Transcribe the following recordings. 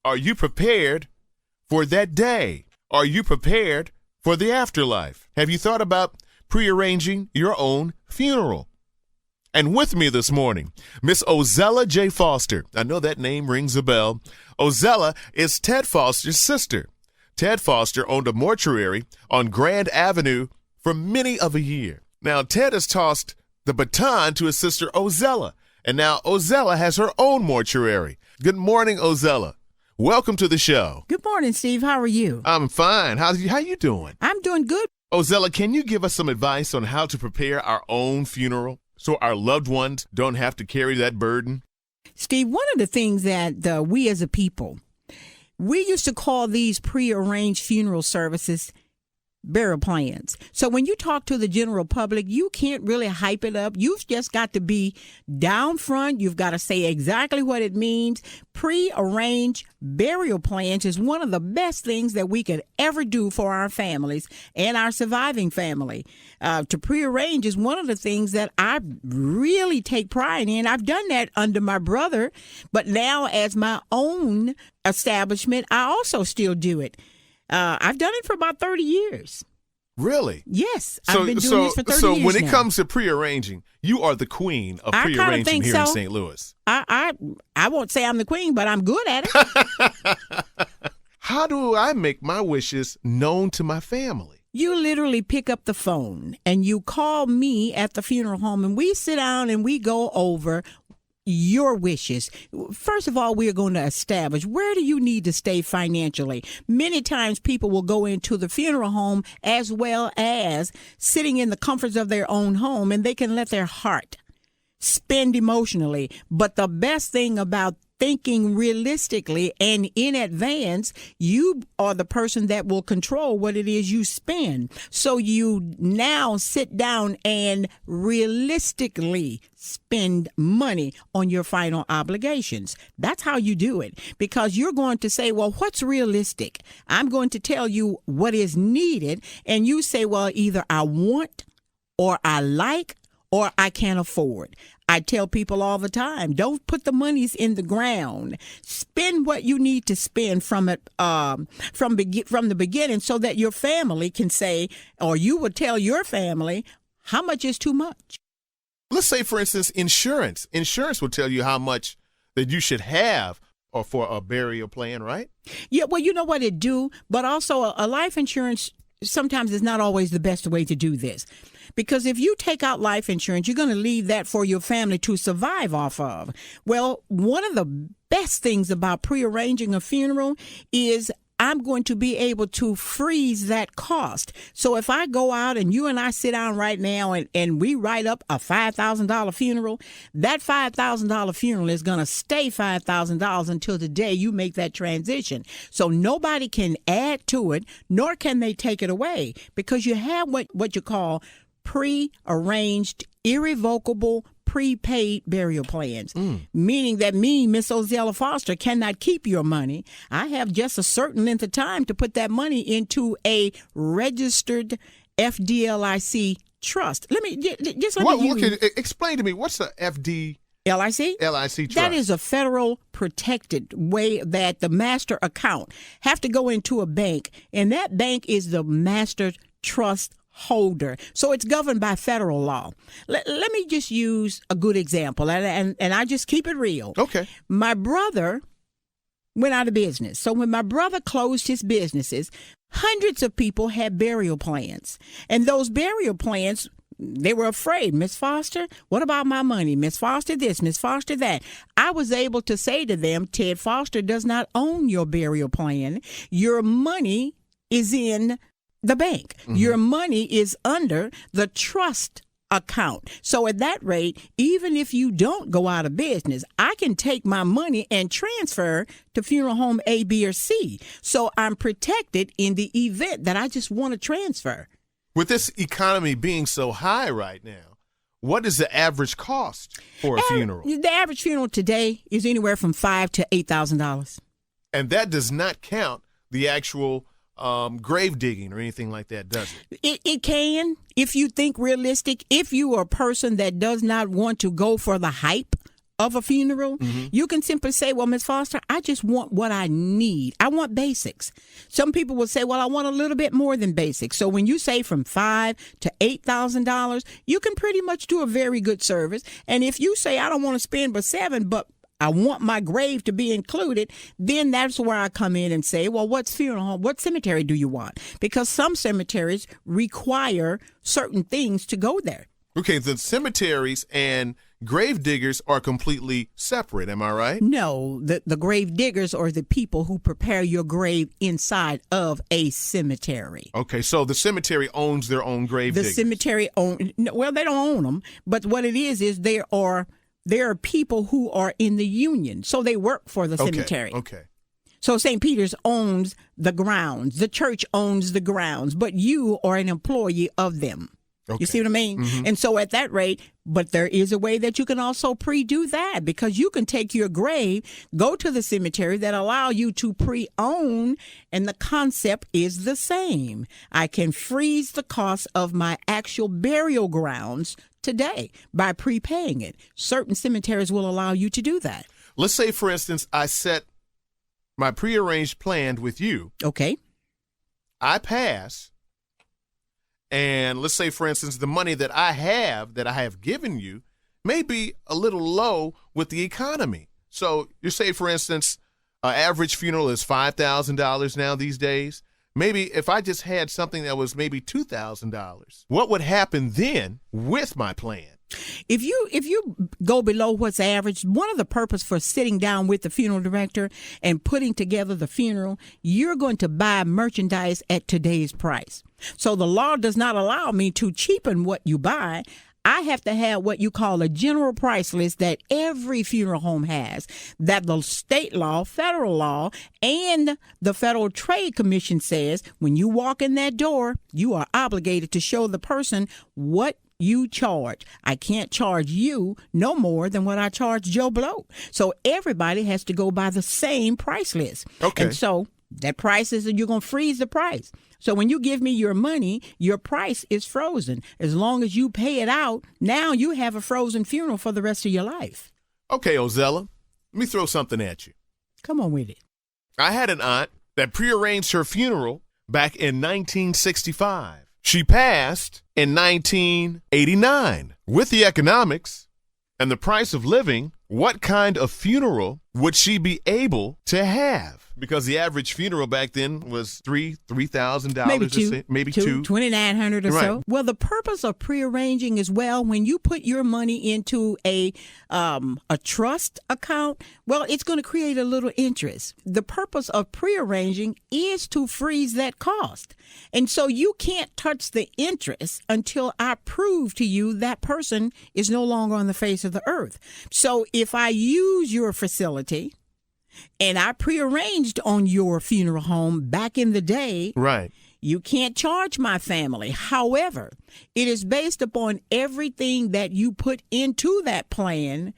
Are you prepared for that day? Are you prepared for the afterlife? Have you thought about prearranging your own funeral? And with me this morning, Miss Ozella J. Foster. I know that name rings a bell. Ozella is Ted Foster's sister. Ted Foster owned a mortuary on Grand Avenue for many of a year. Now, Ted has tossed the baton to his sister Ozella, and now Ozella has her own mortuary. Good morning, Ozella. Welcome to the show. Good morning, Steve. How are you? I'm fine. How you doing? I'm doing good. Ozella, can you give us some advice on how to prepare our own funeral so our loved ones don't have to carry that burden? Steve, one of the things that we as a people, we used to call these prearranged funeral services burial plans. So when you talk to the general public, you can't really hype it up. You've just got to be down front. You've got to say exactly what it means. Prearranged burial plans is one of the best things that we could ever do for our families and our surviving family. To prearrange is one of the things that I really take pride in. I've done that under my brother, but now as my own establishment, I also still do it. I've done it for about 30 years. Really? Yes. I've been doing this for 30 years So when it now. comes to prearranging, you are the queen of prearranging here in St. Louis. I won't say I'm the queen, but I'm good at it. How do I make my wishes known to my family? You literally pick up the phone and you call me at the funeral home and we sit down and we go over your wishes. First of all, we are going to establish where do you need to stay financially. Many times people will go into the funeral home as well as sitting in the comforts of their own home, and they can let their heart spend emotionally. But the best thing about thinking realistically and in advance, you are the person that will control what it is you spend. So you now sit down and realistically spend money on your final obligations. That's how you do it, because you're going to say, well, what's realistic? I'm going to tell you what is needed. And you say, well, either I want or I like or I can't afford. I tell people all the time, don't put the monies in the ground. Spend what you need to spend from it from the beginning, so that your family can say, or you would tell your family, how much is too much. Let's say, for instance, insurance. Insurance will tell you how much that you should have or for a burial plan, right? Yeah, well, you know what it do, but also a life insurance sometimes is not always the best way to do this. Because if you take out life insurance, you're going to leave that for your family to survive off of. Well, one of the best things about prearranging a funeral is I'm going to be able to freeze that cost. So if I go out and you and I sit down right now and we write up a $5,000 funeral, that $5,000 funeral is going to stay $5,000 until the day you make that transition. So nobody can add to it, nor can they take it away, because you have what you call pre-arranged, irrevocable, prepaid burial plans, meaning that me, Miss Ozella Foster, cannot keep your money. I have just a certain length of time to put that money into a registered FDLIC trust. Explain to me, what's the LIC trust? That is a federal protected way that the master account have to go into a bank, and that bank is the master trust holder. So it's governed by federal law. Let me just use a good example, and I just keep it real. Okay. My brother went out of business. So when my brother closed his businesses, hundreds of people had burial plans. And those burial plans, they were afraid. Miss Foster, what about my money? Miss Foster this, Miss Foster that. I was able to say to them, Ted Foster does not own your burial plan. Your money is in the bank. Mm-hmm. Your money is under the trust account. So at that rate, even if you don't go out of business, I can take my money and transfer to funeral home A, B, or C. So I'm protected in the event that I just want to transfer. With this economy being so high right now, what is the average cost for a funeral? The average funeral today is anywhere from $5,000 to $8,000. And that does not count the actual grave digging or anything like that, does it? It can, if you think realistic. If you are a person that does not want to go for the hype of a funeral, you can simply say, well, Ms. Foster, I just want what I need. I want basics. Some people will say, well, I want a little bit more than basics. So when you say from $5,000 to $8,000, you can pretty much do a very good service. And if you say, I don't want to spend but $7,000, but I want my grave to be included, then that's where I come in and say, well, what cemetery do you want? Because some cemeteries require certain things to go there. Okay, the cemeteries and grave diggers are completely separate, am I right? No, the grave diggers are the people who prepare your grave inside of a cemetery. Okay, so the cemetery owns their own grave diggers. The cemetery well, they don't own them, but what it is there are people who are in the union, so they work for the cemetery. Okay. So St. Peter's owns the grounds, the church owns the grounds, but you are an employee of them. Okay. You see what I mean? And so at that rate, but there is a way that you can also pre-do that, because you can take your grave, go to the cemetery that allow you to pre-own, and the concept is the same. I can freeze the cost of my actual burial grounds today by prepaying it. Certain cemeteries will allow you to do that. Let's say, for instance, I set my prearranged plan with you. Okay. I pass. And let's say, for instance, the money that I have given you may be a little low with the economy. So you say, for instance, an average funeral is $5,000 now these days. Maybe if I just had something that was maybe $2,000, what would happen then with my plan? If you go below what's average, one of the purpose for sitting down with the funeral director and putting together the funeral, you're going to buy merchandise at today's price. So the law does not allow me to cheapen what you buy. I have to have what you call a general price list that every funeral home has, that the state law, federal law, and the Federal Trade Commission says when you walk in that door, you are obligated to show the person what you charge. I can't charge you no more than what I charge Joe Blow. So everybody has to go by the same price list. Okay. And so that price is, you're going to freeze the price. So when you give me your money, your price is frozen. As long as you pay it out, now you have a frozen funeral for the rest of your life. Okay, Ozella, let me throw something at you. Come on with it. I had an aunt that prearranged her funeral back in 1965. She passed in 1989. With the economics and the price of living, what kind of funeral would she be able to have? Because the average funeral back then was $3,000, maybe two, $2,900 or right. so. Well, the purpose of prearranging as well, when you put your money into a trust account, well, it's going to create a little interest. The purpose of prearranging is to freeze that cost, and so you can't touch the interest until I prove to you that person is no longer on the face of the earth. So if I use your facility and I prearranged on your funeral home back in the day, right, you can't charge my family. However, it is based upon everything that you put into that plan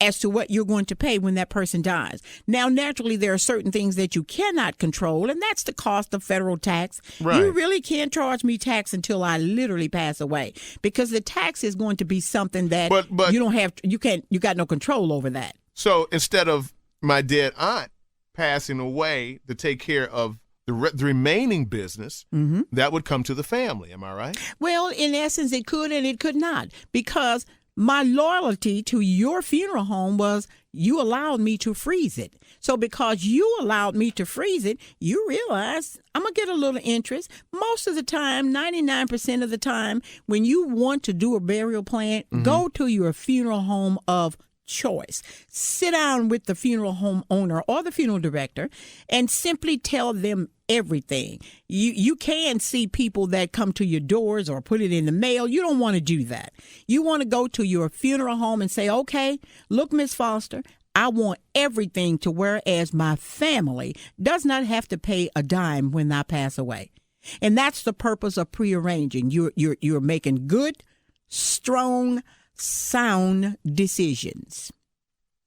as to what you're going to pay when that person dies. Now, naturally, there are certain things that you cannot control, and that's the cost of federal tax. Right. You really can't charge me tax until I literally pass away, because the tax is going to be something that but you don't have. You got no control over that. So instead of my dead aunt passing away to take care of the remaining business, that would come to the family. Am I right? Well, in essence, it could and it could not, because my loyalty to your funeral home was you allowed me to freeze it. So because you allowed me to freeze it, you realize I'm going to get a little interest. Most of the time, 99% of the time, when you want to do a burial plan, go to your funeral home of choice. Sit down with the funeral home owner or the funeral director and simply tell them everything. You can see people that come to your doors or put it in the mail. You don't want to do that. You want to go to your funeral home and say, okay, look, Miss Foster, I want everything to whereas my family does not have to pay a dime when I pass away. And that's the purpose of prearranging. You're making good, strong, sound decisions.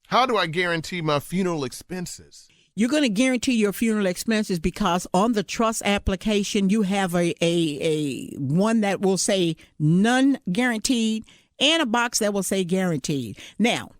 How do I guarantee my funeral expenses? You're going to guarantee your funeral expenses because on the trust application, you have a one that will say none guaranteed and a box that will say guaranteed. Now,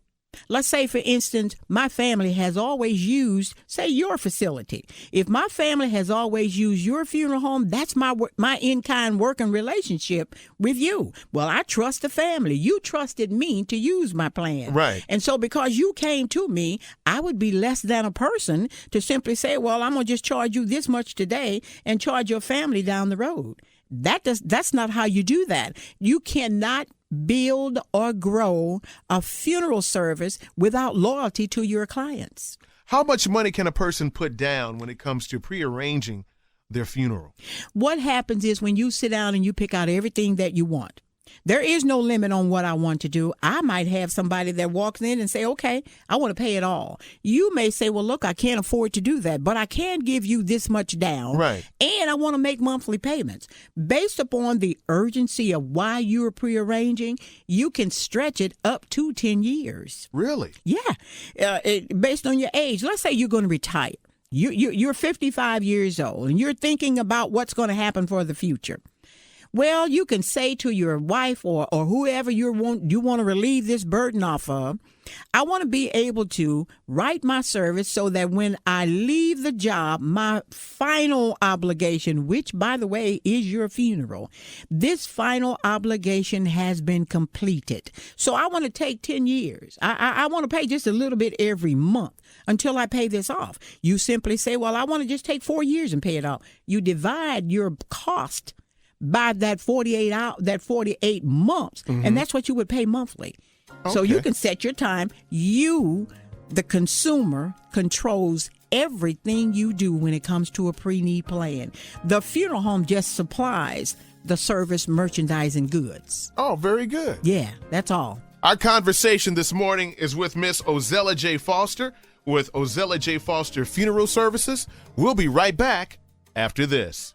Let's say, for instance, my family has always used, say, your facility. If my family has always used your funeral home, that's my in-kind working relationship with you. Well, I trust the family. You trusted me to use my plan. Right. And so because you came to me, I would be less than a person to simply say, well, I'm going to just charge you this much today and charge your family down the road. That's not how you do that. You cannot build or grow a funeral service without loyalty to your clients. How much money can a person put down when it comes to prearranging their funeral? What happens is when you sit down and you pick out everything that you want, there is no limit on what I want to do. I might have somebody that walks in and say, okay, I want to pay it all. You may say, well, look, I can't afford to do that, but I can give you this much down. Right. And I want to make monthly payments. Based upon the urgency of why you're prearranging, you can stretch it up to 10 years. Really? Yeah. Based on your age. Let's say you're going to retire. You're 55 years old and you're thinking about what's going to happen for the future. Well, you can say to your wife or whoever you want to relieve this burden off of, I want to be able to write my service so that when I leave the job, my final obligation, which, by the way, is your funeral, this final obligation has been completed. So I want to take 10 years. I want to pay just a little bit every month until I pay this off. You simply say, well, I want to just take 4 years and pay it off. You divide your cost by that 48 months, and that's what you would pay monthly. Okay. So you can set your time. You, the consumer, controls everything you do when it comes to a pre-need plan. The funeral home just supplies the service, merchandise, and goods. Oh, very good. Yeah, that's all. Our conversation this morning is with Miss Ozella J. Foster with Ozella J. Foster Funeral Services. We'll be right back after this.